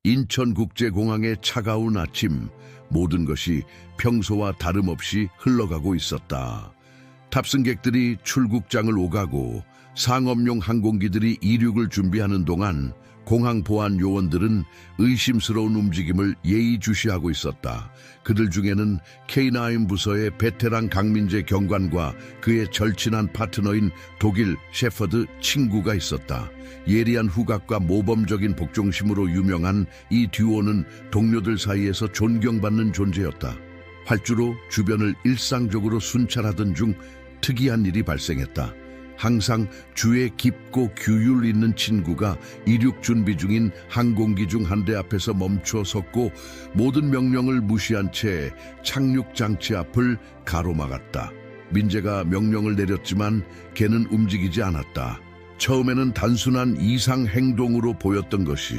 인천국제공항의 차가운 아침, 모든 것이 평소와 다름없이 흘러가고 있었다. 탑승객들이 출국장을 오가고 상업용 항공기들이 이륙을 준비하는 동안 공항 보안 요원들은 의심스러운 움직임을 예의주시하고 있었다. 그들 중에는 K9 부서의 베테랑 강민재 경관과 그의 절친한 파트너인 독일 셰퍼드 친구가 있었다. 예리한 후각과 모범적인 복종심으로 유명한 이 듀오는 동료들 사이에서 존경받는 존재였다. 활주로 주변을 일상적으로 순찰하던 중 특이한 일이 발생했다. 항상 주에 깊고 규율 있는 친구가 이륙 준비 중인 항공기 중 한 대 앞에서 멈춰 섰고 모든 명령을 무시한 채 착륙 장치 앞을 가로막았다. 민재가 명령을 내렸지만 걔는 움직이지 않았다. 처음에는 단순한 이상 행동으로 보였던 것이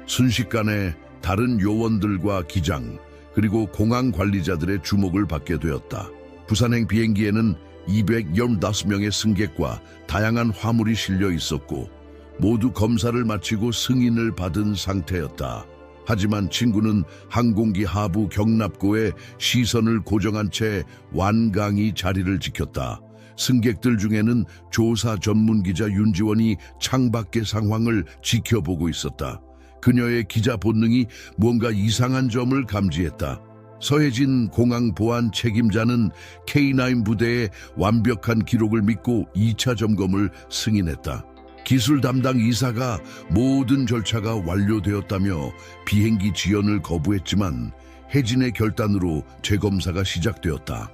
순식간에 다른 요원들과 기장 그리고 공항 관리자들의 주목을 받게 되었다. 부산행 비행기에는 215명의 승객과 다양한 화물이 실려 있었고 모두 검사를 마치고 승인을 받은 상태였다. 하지만 친구는 항공기 하부 경납고에 시선을 고정한 채 완강히 자리를 지켰다. 승객들 중에는 조사 전문 기자 윤지원이 창밖의 상황을 지켜보고 있었다. 그녀의 기자 본능이 뭔가 이상한 점을 감지했다. 서혜진 공항 보안 책임자는 K9 부대의 완벽한 기록을 믿고 2차 점검을 승인했다. 기술 담당 이사가 모든 절차가 완료되었다며 비행기 지연을 거부했지만 혜진의 결단으로 재검사가 시작되었다.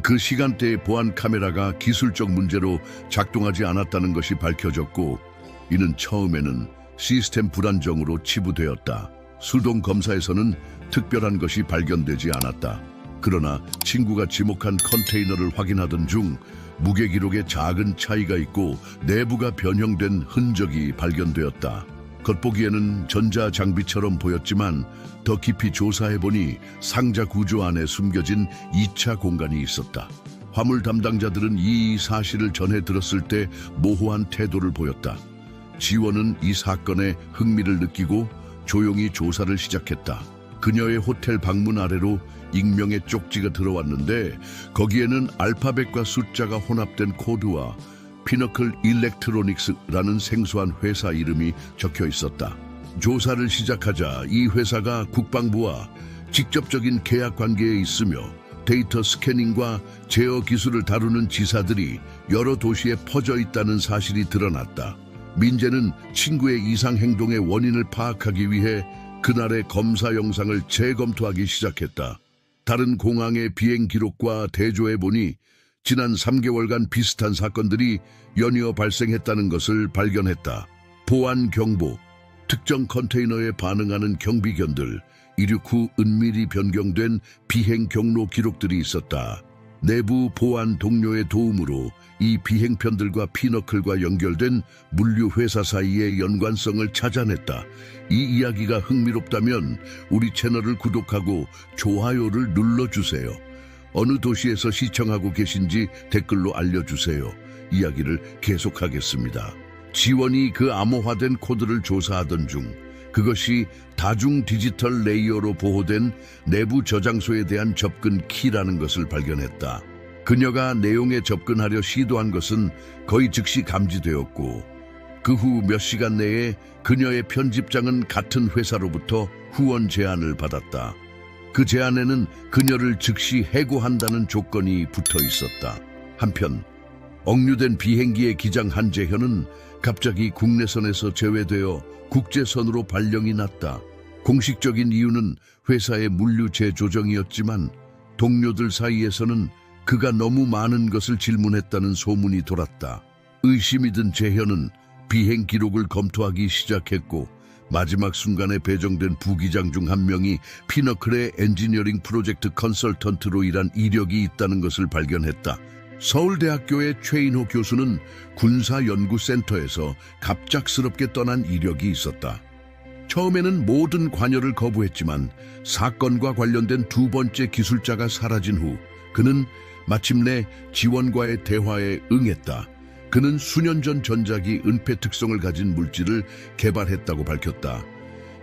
그 시간대의 보안 카메라가 기술적 문제로 작동하지 않았다는 것이 밝혀졌고 이는 처음에는 시스템 불안정으로 치부되었다. 수동 검사에서는 특별한 것이 발견되지 않았다. 그러나 친구가 지목한 컨테이너를 확인하던 중 무게 기록에 작은 차이가 있고 내부가 변형된 흔적이 발견되었다. 겉보기에는 전자장비처럼 보였지만 더 깊이 조사해보니 상자 구조 안에 숨겨진 2차 공간이 있었다. 화물 담당자들은 이 사실을 전해 들었을 때 모호한 태도를 보였다. 지원은 이 사건에 흥미를 느끼고 조용히 조사를 시작했다. 그녀의 호텔 방문 아래로 익명의 쪽지가 들어왔는데 거기에는 알파벳과 숫자가 혼합된 코드와 피너클 일렉트로닉스라는 생소한 회사 이름이 적혀 있었다. 조사를 시작하자 이 회사가 국방부와 직접적인 계약 관계에 있으며 데이터 스캐닝과 제어 기술을 다루는 지사들이 여러 도시에 퍼져 있다는 사실이 드러났다. 민재는 친구의 이상 행동의 원인을 파악하기 위해 그날의 검사 영상을 재검토하기 시작했다. 다른 공항의 비행 기록과 대조해보니 지난 3개월간 비슷한 사건들이 연이어 발생했다는 것을 발견했다. 보안 경보, 특정 컨테이너에 반응하는 경비견들, 이륙 후 은밀히 변경된 비행 경로 기록들이 있었다. 내부 보안 동료의 도움으로 이 비행편들과 피너클과 연결된 물류 회사 사이의 연관성을 찾아냈다. 이 이야기가 흥미롭다면 우리 채널을 구독하고 좋아요를 눌러주세요. 어느 도시에서 시청하고 계신지 댓글로 알려주세요. 이야기를 계속하겠습니다. 지원이 그 암호화된 코드를 조사하던 중 그것이 다중 디지털 레이어로 보호된 내부 저장소에 대한 접근 키라는 것을 발견했다. 그녀가 내용에 접근하려 시도한 것은 거의 즉시 감지되었고 그 후 몇 시간 내에 그녀의 편집장은 같은 회사로부터 후원 제안을 받았다. 그 제안에는 그녀를 즉시 해고한다는 조건이 붙어 있었다. 한편 억류된 비행기의 기장 한재현은 갑자기 국내선에서 제외되어 국제선으로 발령이 났다. 공식적인 이유는 회사의 물류 재조정이었지만 동료들 사이에서는 그가 너무 많은 것을 질문했다는 소문이 돌았다. 의심이 든 재현은 비행 기록을 검토하기 시작했고 마지막 순간에 배정된 부기장 중 한 명이 피너클의 엔지니어링 프로젝트 컨설턴트로 일한 이력이 있다는 것을 발견했다. 서울대학교의 최인호 교수는 군사연구센터에서 갑작스럽게 떠난 이력이 있었다. 처음에는 모든 관여를 거부했지만 사건과 관련된 두 번째 기술자가 사라진 후 그는 마침내 지원과의 대화에 응했다. 그는 수년 전 전작이 은폐 특성을 가진 물질을 개발했다고 밝혔다.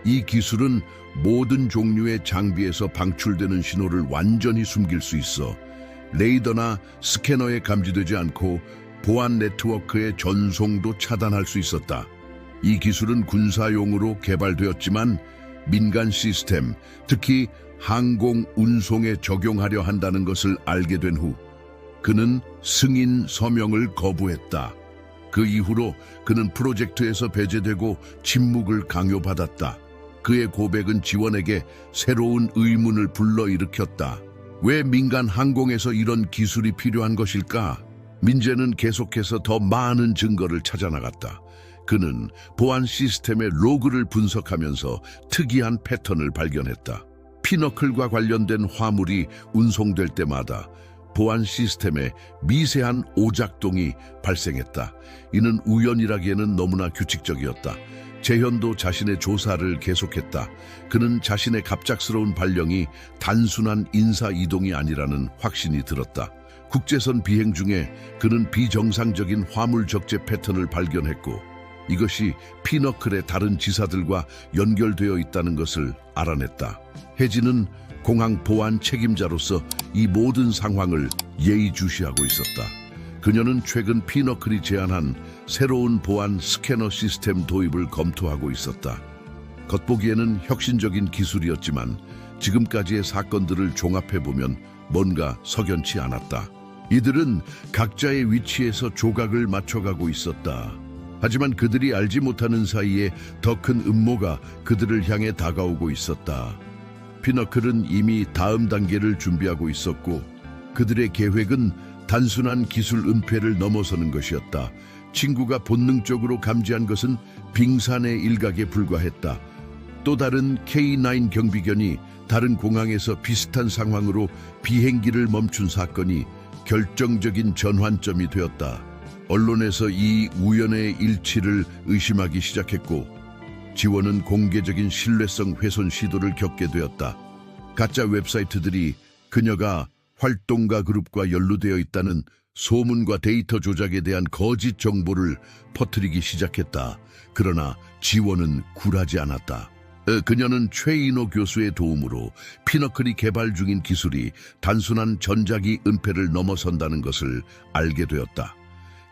이 기술은 모든 종류의 장비에서 방출되는 신호를 완전히 숨길 수 있어 레이더나 스캐너에 감지되지 않고 보안 네트워크의 전송도 차단할 수 있었다. 이 기술은 군사용으로 개발되었지만 민간 시스템, 특히 항공 운송에 적용하려 한다는 것을 알게 된 후 그는 승인 서명을 거부했다. 그 이후로 그는 프로젝트에서 배제되고 침묵을 강요받았다. 그의 고백은 지원에게 새로운 의문을 불러일으켰다. 왜 민간 항공에서 이런 기술이 필요한 것일까? 민재는 계속해서 더 많은 증거를 찾아나갔다. 그는 보안 시스템의 로그를 분석하면서 특이한 패턴을 발견했다. 피너클과 관련된 화물이 운송될 때마다 보안 시스템에 미세한 오작동이 발생했다. 이는 우연이라기에는 너무나 규칙적이었다. 재현도 자신의 조사를 계속했다. 그는 자신의 갑작스러운 발령이 단순한 인사 이동이 아니라는 확신이 들었다. 국제선 비행 중에 그는 비정상적인 화물 적재 패턴을 발견했고 이것이 피너클의 다른 지사들과 연결되어 있다는 것을 알아냈다. 혜진은 공항 보안 책임자로서 이 모든 상황을 예의주시하고 있었다. 그녀는 최근 피너클이 제안한 새로운 보안 스캐너 시스템 도입을 검토하고 있었다. 겉보기에는 혁신적인 기술이었지만 지금까지의 사건들을 종합해보면 뭔가 석연치 않았다. 이들은 각자의 위치에서 조각을 맞춰가고 있었다. 하지만 그들이 알지 못하는 사이에 더 큰 음모가 그들을 향해 다가오고 있었다. 피너클은 이미 다음 단계를 준비하고 있었고 그들의 계획은 단순한 기술 은폐를 넘어서는 것이었다. 친구가 본능적으로 감지한 것은 빙산의 일각에 불과했다. 또 다른 K9 경비견이 다른 공항에서 비슷한 상황으로 비행기를 멈춘 사건이 결정적인 전환점이 되었다. 언론에서 이 우연의 일치를 의심하기 시작했고 지원은 공개적인 신뢰성 훼손 시도를 겪게 되었다. 가짜 웹사이트들이 그녀가 활동가 그룹과 연루되어 있다는 소문과 데이터 조작에 대한 거짓 정보를 퍼뜨리기 시작했다. 그러나 지원은 굴하지 않았다. 그녀는 최인호 교수의 도움으로 피너클이 개발 중인 기술이 단순한 전자기 은폐를 넘어선다는 것을 알게 되었다.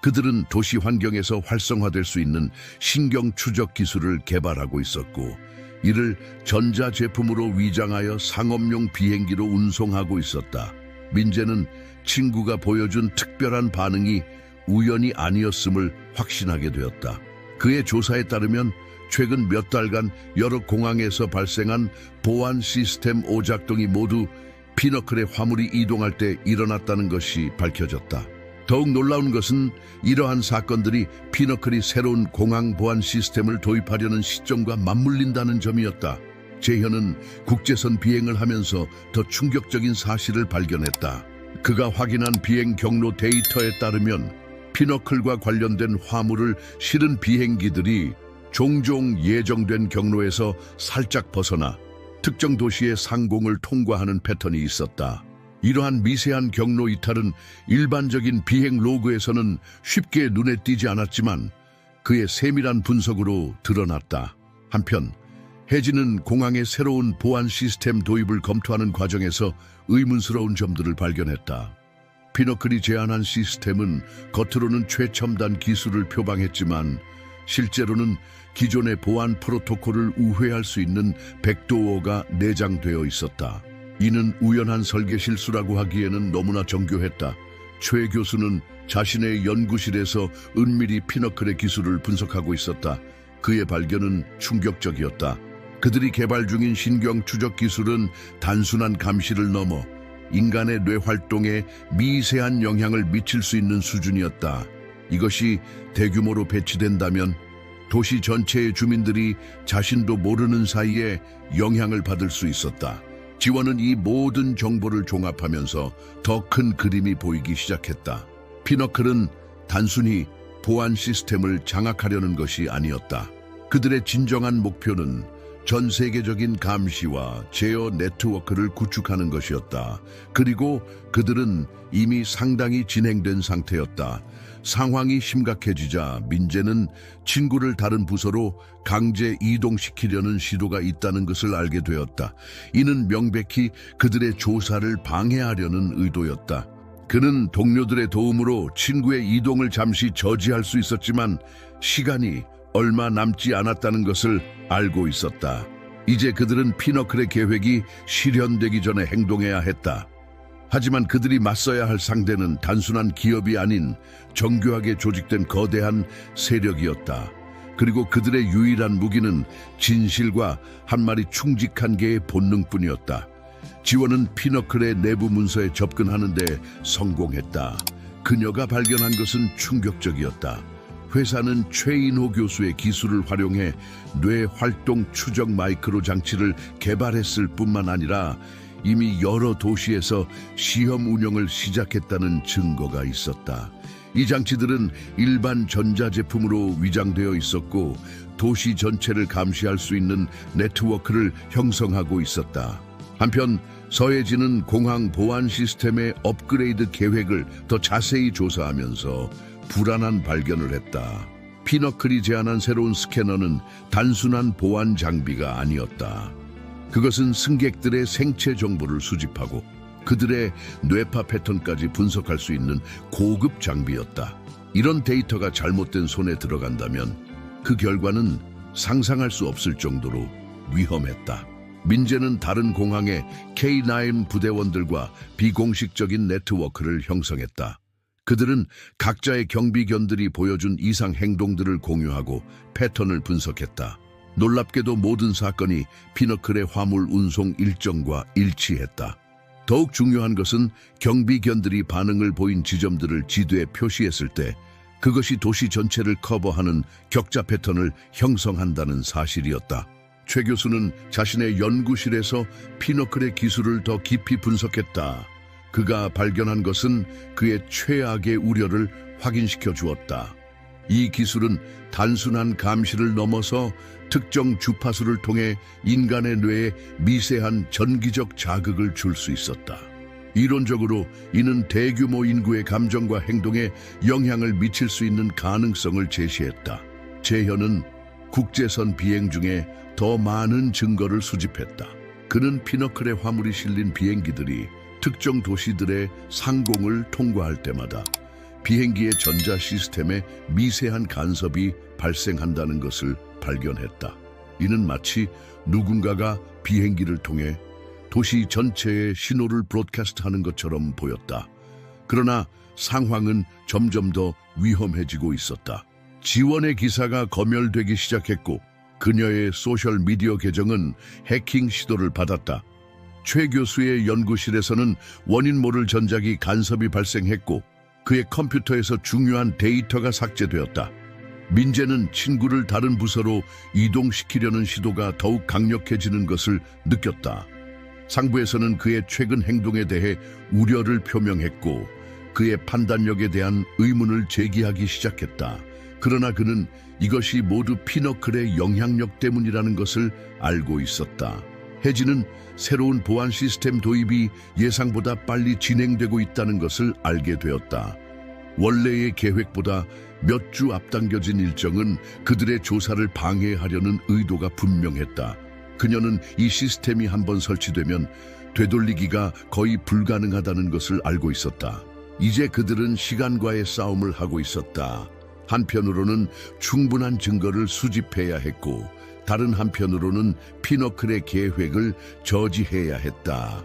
그들은 도시 환경에서 활성화될 수 있는 신경 추적 기술을 개발하고 있었고 이를 전자 제품으로 위장하여 상업용 비행기로 운송하고 있었다. 민재는 친구가 보여준 특별한 반응이 우연이 아니었음을 확신하게 되었다. 그의 조사에 따르면 최근 몇 달간 여러 공항에서 발생한 보안 시스템 오작동이 모두 피너클의 화물이 이동할 때 일어났다는 것이 밝혀졌다. 더욱 놀라운 것은 이러한 사건들이 피너클이 새로운 공항 보안 시스템을 도입하려는 시점과 맞물린다는 점이었다. 재현은 국제선 비행을 하면서 더 충격적인 사실을 발견했다. 그가 확인한 비행 경로 데이터에 따르면 피너클과 관련된 화물을 실은 비행기들이 종종 예정된 경로에서 살짝 벗어나 특정 도시의 상공을 통과하는 패턴이 있었다. 이러한 미세한 경로 이탈은 일반적인 비행 로그에서는 쉽게 눈에 띄지 않았지만 그의 세밀한 분석으로 드러났다. 한편 혜진은 공항의 새로운 보안 시스템 도입을 검토하는 과정에서 의문스러운 점들을 발견했다. 피너클이 제안한 시스템은 겉으로는 최첨단 기술을 표방했지만 실제로는 기존의 보안 프로토콜을 우회할 수 있는 백도어가 내장되어 있었다. 이는 우연한 설계 실수라고 하기에는 너무나 정교했다. 최 교수는 자신의 연구실에서 은밀히 피너클의 기술을 분석하고 있었다. 그의 발견은 충격적이었다. 그들이 개발 중인 신경 추적 기술은 단순한 감시를 넘어 인간의 뇌 활동에 미세한 영향을 미칠 수 있는 수준이었다. 이것이 대규모로 배치된다면 도시 전체의 주민들이 자신도 모르는 사이에 영향을 받을 수 있었다. 지원은 이 모든 정보를 종합하면서 더 큰 그림이 보이기 시작했다. 피너클은 단순히 보안 시스템을 장악하려는 것이 아니었다. 그들의 진정한 목표는 전 세계적인 감시와 제어 네트워크를 구축하는 것이었다. 그리고 그들은 이미 상당히 진행된 상태였다. 상황이 심각해지자 민재는 친구를 다른 부서로 강제 이동시키려는 시도가 있다는 것을 알게 되었다. 이는 명백히 그들의 조사를 방해하려는 의도였다. 그는 동료들의 도움으로 친구의 이동을 잠시 저지할 수 있었지만 시간이 얼마 남지 않았다는 것을 알고 있었다. 이제 그들은 피너클의 계획이 실현되기 전에 행동해야 했다. 하지만 그들이 맞서야 할 상대는 단순한 기업이 아닌 정교하게 조직된 거대한 세력이었다. 그리고 그들의 유일한 무기는 진실과 한 마리 충직한 개의 본능뿐이었다. 지원은 피너클의 내부 문서에 접근하는데 성공했다. 그녀가 발견한 것은 충격적이었다. 회사는 최인호 교수의 기술을 활용해 뇌 활동 추적 마이크로 장치를 개발했을 뿐만 아니라 이미 여러 도시에서 시험 운영을 시작했다는 증거가 있었다. 이 장치들은 일반 전자제품으로 위장되어 있었고 도시 전체를 감시할 수 있는 네트워크를 형성하고 있었다. 한편 서해진은 공항 보안 시스템의 업그레이드 계획을 더 자세히 조사하면서 불안한 발견을 했다. 피너클이 제안한 새로운 스캐너는 단순한 보안 장비가 아니었다. 그것은 승객들의 생체 정보를 수집하고 그들의 뇌파 패턴까지 분석할 수 있는 고급 장비였다. 이런 데이터가 잘못된 손에 들어간다면 그 결과는 상상할 수 없을 정도로 위험했다. 민재는 다른 공항의 K9 부대원들과 비공식적인 네트워크를 형성했다. 그들은 각자의 경비견들이 보여준 이상 행동들을 공유하고 패턴을 분석했다. 놀랍게도 모든 사건이 피너클의 화물 운송 일정과 일치했다. 더욱 중요한 것은 경비견들이 반응을 보인 지점들을 지도에 표시했을 때 그것이 도시 전체를 커버하는 격자 패턴을 형성한다는 사실이었다. 최 교수는 자신의 연구실에서 피너클의 기술을 더 깊이 분석했다. 그가 발견한 것은 그의 최악의 우려를 확인시켜 주었다. 이 기술은 단순한 감시를 넘어서 특정 주파수를 통해 인간의 뇌에 미세한 전기적 자극을 줄 수 있었다. 이론적으로 이는 대규모 인구의 감정과 행동에 영향을 미칠 수 있는 가능성을 제시했다. 재현은 국제선 비행 중에 더 많은 증거를 수집했다. 그는 피너클의 화물이 실린 비행기들이 특정 도시들의 상공을 통과할 때마다 비행기의 전자 시스템에 미세한 간섭이 발생한다는 것을 발견했다. 이는 마치 누군가가 비행기를 통해 도시 전체에 신호를 브로드캐스트하는 것처럼 보였다. 그러나 상황은 점점 더 위험해지고 있었다. 지원의 기사가 검열되기 시작했고 그녀의 소셜미디어 계정은 해킹 시도를 받았다. 최 교수의 연구실에서는 원인 모를 전자기 간섭이 발생했고 그의 컴퓨터에서 중요한 데이터가 삭제되었다. 민재는 친구를 다른 부서로 이동시키려는 시도가 더욱 강력해지는 것을 느꼈다. 상부에서는 그의 최근 행동에 대해 우려를 표명했고 그의 판단력에 대한 의문을 제기하기 시작했다. 그러나 그는 이것이 모두 피너클의 영향력 때문이라는 것을 알고 있었다. 혜진은 새로운 보안 시스템 도입이 예상보다 빨리 진행되고 있다는 것을 알게 되었다. 원래의 계획보다 몇 주 앞당겨진 일정은 그들의 조사를 방해하려는 의도가 분명했다. 그녀는 이 시스템이 한번 설치되면 되돌리기가 거의 불가능하다는 것을 알고 있었다. 이제 그들은 시간과의 싸움을 하고 있었다. 한편으로는 충분한 증거를 수집해야 했고 다른 한편으로는 피너클의 계획을 저지해야 했다.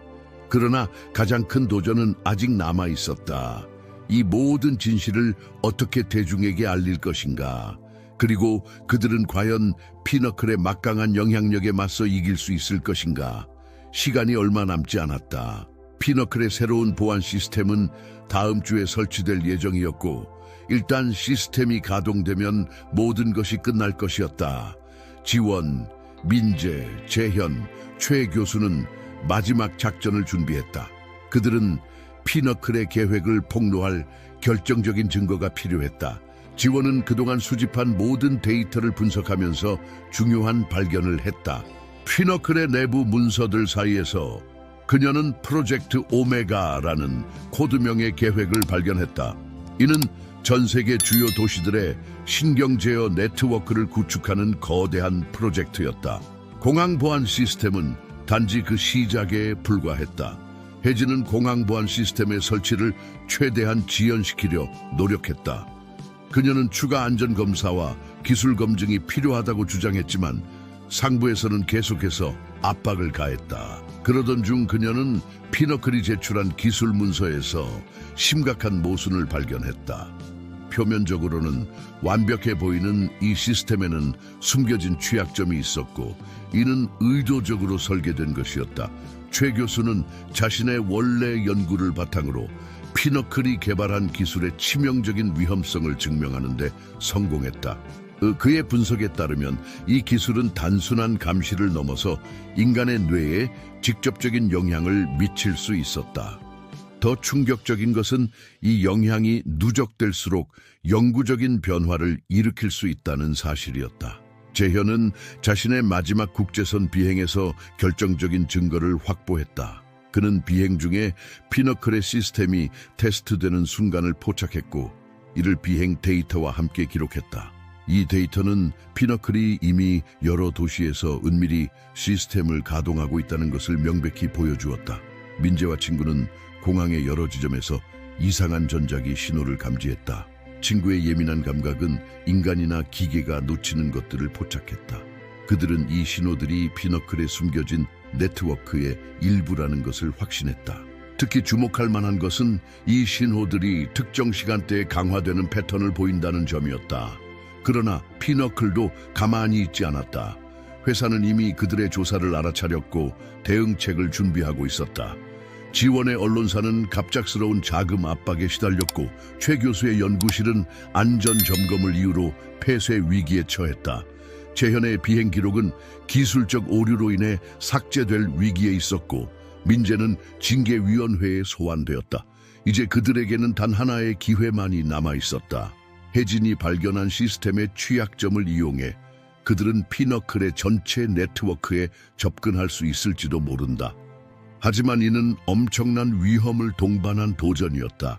그러나 가장 큰 도전은 아직 남아 있었다. 이 모든 진실을 어떻게 대중에게 알릴 것인가? 그리고 그들은 과연 피너클의 막강한 영향력에 맞서 이길 수 있을 것인가? 시간이 얼마 남지 않았다. 피너클의 새로운 보안 시스템은 다음 주에 설치될 예정이었고 일단 시스템이 가동되면 모든 것이 끝날 것이었다. 지원, 민재, 재현, 최 교수는 마지막 작전을 준비했다. 그들은 피너클의 계획을 폭로할 결정적인 증거가 필요했다. 지원은 그동안 수집한 모든 데이터를 분석하면서 중요한 발견을 했다. 피너클의 내부 문서들 사이에서 그녀는 프로젝트 오메가라는 코드명의 계획을 발견했다. 이는 전 세계 주요 도시들의 신경 제어 네트워크를 구축하는 거대한 프로젝트였다. 공항 보안 시스템은 단지 그 시작에 불과했다. 혜진은 공항 보안 시스템의 설치를 최대한 지연시키려 노력했다. 그녀는 추가 안전 검사와 기술 검증이 필요하다고 주장했지만 상부에서는 계속해서 압박을 가했다. 그러던 중 그녀는 피너클이 제출한 기술 문서에서 심각한 모순을 발견했다. 표면적으로는 완벽해 보이는 이 시스템에는 숨겨진 취약점이 있었고 이는 의도적으로 설계된 것이었다. 최 교수는 자신의 원래 연구를 바탕으로 피너클이 개발한 기술의 치명적인 위험성을 증명하는 데 성공했다. 그의 분석에 따르면 이 기술은 단순한 감시를 넘어서 인간의 뇌에 직접적인 영향을 미칠 수 있었다. 더 충격적인 것은 이 영향이 누적될수록 영구적인 변화를 일으킬 수 있다는 사실이었다. 재현은 자신의 마지막 국제선 비행에서 결정적인 증거를 확보했다. 그는 비행 중에 피너클의 시스템이 테스트되는 순간을 포착했고 이를 비행 데이터와 함께 기록했다. 이 데이터는 피너클이 이미 여러 도시에서 은밀히 시스템을 가동하고 있다는 것을 명백히 보여주었다. 민재와 친구는 공항의 여러 지점에서 이상한 전자기 신호를 감지했다. 친구의 예민한 감각은 인간이나 기계가 놓치는 것들을 포착했다. 그들은 이 신호들이 피너클에 숨겨진 네트워크의 일부라는 것을 확신했다. 특히 주목할 만한 것은 이 신호들이 특정 시간대에 강화되는 패턴을 보인다는 점이었다. 그러나 피너클도 가만히 있지 않았다. 회사는 이미 그들의 조사를 알아차렸고 대응책을 준비하고 있었다. 지원의 언론사는 갑작스러운 자금 압박에 시달렸고 최 교수의 연구실은 안전 점검을 이유로 폐쇄 위기에 처했다. 재현의 비행 기록은 기술적 오류로 인해 삭제될 위기에 있었고 민재는 징계위원회에 소환되었다. 이제 그들에게는 단 하나의 기회만이 남아 있었다. 혜진이 발견한 시스템의 취약점을 이용해 그들은 피너클의 전체 네트워크에 접근할 수 있을지도 모른다. 하지만 이는 엄청난 위험을 동반한 도전이었다.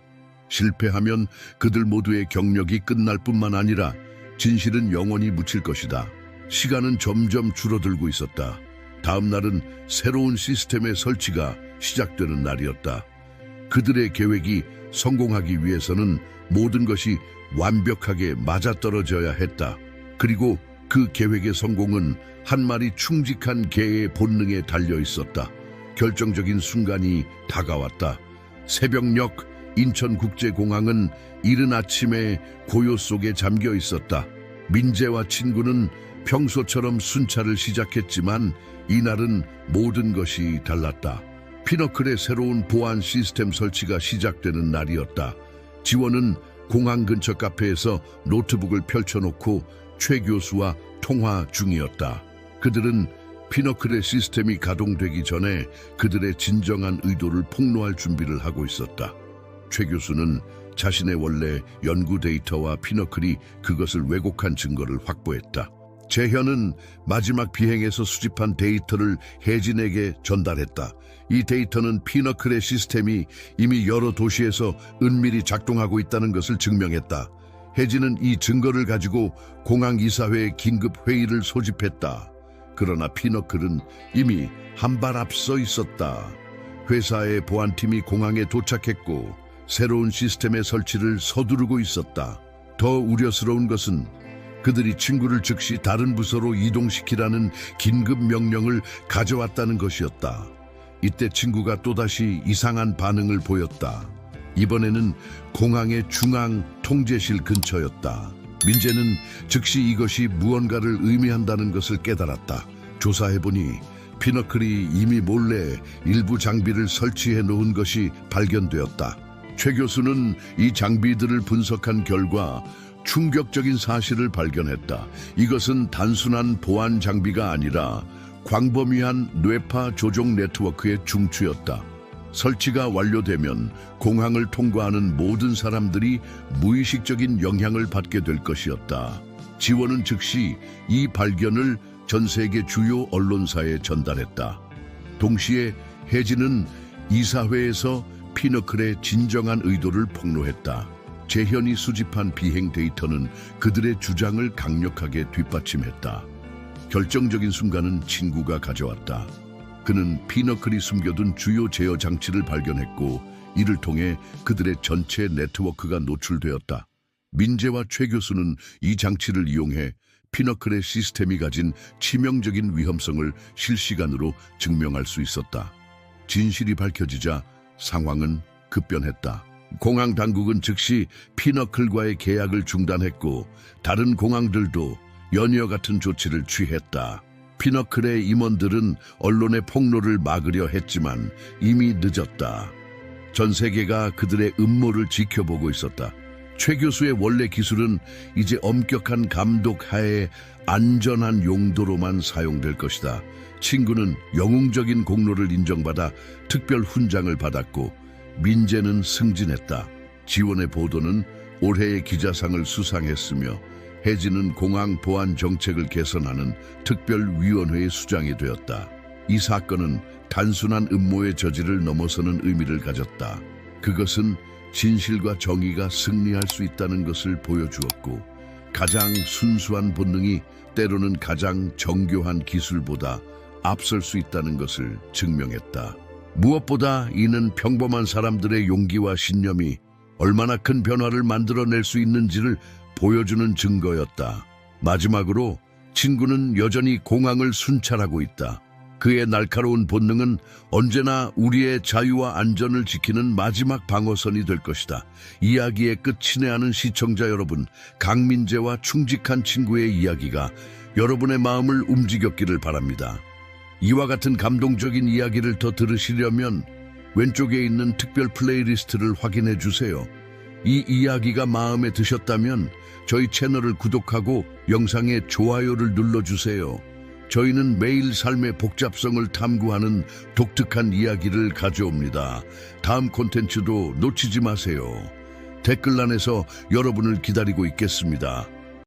실패하면 그들 모두의 경력이 끝날 뿐만 아니라 진실은 영원히 묻힐 것이다. 시간은 점점 줄어들고 있었다. 다음 날은 새로운 시스템의 설치가 시작되는 날이었다. 그들의 계획이 성공하기 위해서는 모든 것이 완벽하게 맞아떨어져야 했다. 그리고 그 계획의 성공은 한 마리 충직한 개의 본능에 달려 있었다. 결정적인 순간이 다가왔다. 새벽녘 인천국제공항은 이른 아침에 고요 속에 잠겨 있었다. 민재와 친구는 평소처럼 순찰을 시작했지만 이날은 모든 것이 달랐다. 피너클의 새로운 보안 시스템 설치가 시작되는 날이었다. 지원은 공항 근처 카페에서 노트북을 펼쳐놓고 최 교수와 통화 중이었다. 그들은 피너클의 시스템이 가동되기 전에 그들의 진정한 의도를 폭로할 준비를 하고 있었다. 최 교수는 자신의 원래 연구 데이터와 피너클이 그것을 왜곡한 증거를 확보했다. 재현은 마지막 비행에서 수집한 데이터를 혜진에게 전달했다. 이 데이터는 피너클의 시스템이 이미 여러 도시에서 은밀히 작동하고 있다는 것을 증명했다. 혜진은 이 증거를 가지고 공항 이사회에 긴급 회의를 소집했다. 그러나 피너클은 이미 한 발 앞서 있었다. 회사의 보안팀이 공항에 도착했고 새로운 시스템의 설치를 서두르고 있었다. 더 우려스러운 것은 그들이 친구를 즉시 다른 부서로 이동시키라는 긴급 명령을 가져왔다는 것이었다. 이때 친구가 또다시 이상한 반응을 보였다. 이번에는 공항의 중앙 통제실 근처였다. 민재는 즉시 이것이 무언가를 의미한다는 것을 깨달았다. 조사해보니 피너클이 이미 몰래 일부 장비를 설치해 놓은 것이 발견되었다. 최 교수는 이 장비들을 분석한 결과 충격적인 사실을 발견했다. 이것은 단순한 보안 장비가 아니라 광범위한 뇌파 조종 네트워크의 중추였다. 설치가 완료되면 공항을 통과하는 모든 사람들이 무의식적인 영향을 받게 될 것이었다. 지원은 즉시 이 발견을 전 세계 주요 언론사에 전달했다. 동시에 혜진은 이사회에서 피너클의 진정한 의도를 폭로했다. 재현이 수집한 비행 데이터는 그들의 주장을 강력하게 뒷받침했다. 결정적인 순간은 친구가 가져왔다. 그는 피너클이 숨겨둔 주요 제어 장치를 발견했고 이를 통해 그들의 전체 네트워크가 노출되었다. 민재와 최 교수는 이 장치를 이용해 피너클의 시스템이 가진 치명적인 위험성을 실시간으로 증명할 수 있었다. 진실이 밝혀지자 상황은 급변했다. 공항 당국은 즉시 피너클과의 계약을 중단했고 다른 공항들도 연이어 같은 조치를 취했다. 피너클의 임원들은 언론의 폭로를 막으려 했지만 이미 늦었다. 전 세계가 그들의 음모를 지켜보고 있었다. 최 교수의 원래 기술은 이제 엄격한 감독 하에 안전한 용도로만 사용될 것이다. 친구는 영웅적인 공로를 인정받아 특별 훈장을 받았고 민재는 승진했다. 지원의 보도는 올해의 기자상을 수상했으며 혜진은 공항 보안 정책을 개선하는 특별위원회의 수장이 되었다. 이 사건은 단순한 음모의 저지를 넘어서는 의미를 가졌다. 그것은 진실과 정의가 승리할 수 있다는 것을 보여주었고 가장 순수한 본능이 때로는 가장 정교한 기술보다 앞설 수 있다는 것을 증명했다. 무엇보다 이는 평범한 사람들의 용기와 신념이 얼마나 큰 변화를 만들어낼 수 있는지를 보여주는 증거였다. 마지막으로 친구는 여전히 공항을 순찰하고 있다. 그의 날카로운 본능은 언제나 우리의 자유와 안전을 지키는 마지막 방어선이 될 것이다. 이야기의 끝이네 하는 시청자 여러분, 강민재와 충직한 친구의 이야기가 여러분의 마음을 움직였기를 바랍니다. 이와 같은 감동적인 이야기를 더 들으시려면 왼쪽에 있는 특별 플레이리스트를 확인해 주세요. 이 이야기가 마음에 드셨다면 저희 채널을 구독하고 영상에 좋아요를 눌러주세요. 저희는 매일 삶의 복잡성을 탐구하는 독특한 이야기를 가져옵니다. 다음 콘텐츠도 놓치지 마세요. 댓글란에서 여러분을 기다리고 있겠습니다.